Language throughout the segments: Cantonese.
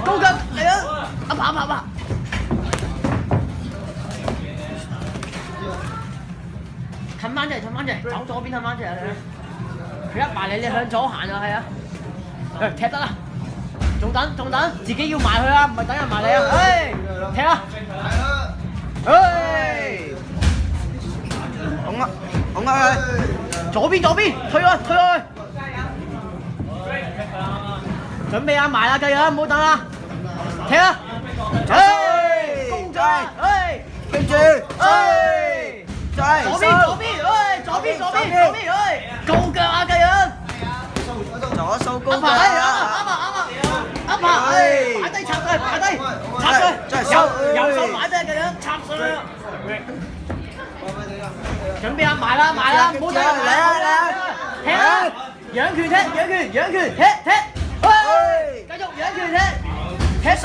高腳嚟啊！up。褪翻出嚟，走左邊褪翻出嚟佢一埋你向左行啊，係啊，踢得啦，仲等，自己要埋去啊，唔係等人埋你啊，踢啊，拱啊，左邊，推開，準備啊，埋啦，繼續啊，唔好等啦，踢啊，攻咗，跟住，左邊，高腳啊，繼續，左掃高腳啱啊，擺低插水，右手擺低繼續插水，準備啊，埋啦，唔好等人嚟啊，踢啊，仰拳，踢，繼續仰拳踢手，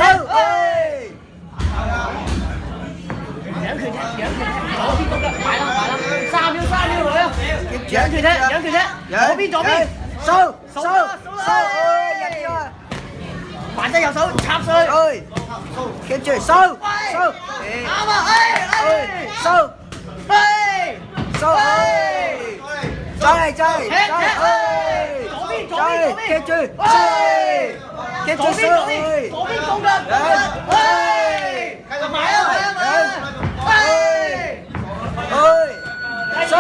仰拳踢，左邊高腳，埋啦，3秒嚟啊！仰拳踢，左邊，收，埋低右手插水，跟住收，啱啊，收，再，踢，左邊，跟住，左邊高腳，埋啊，收。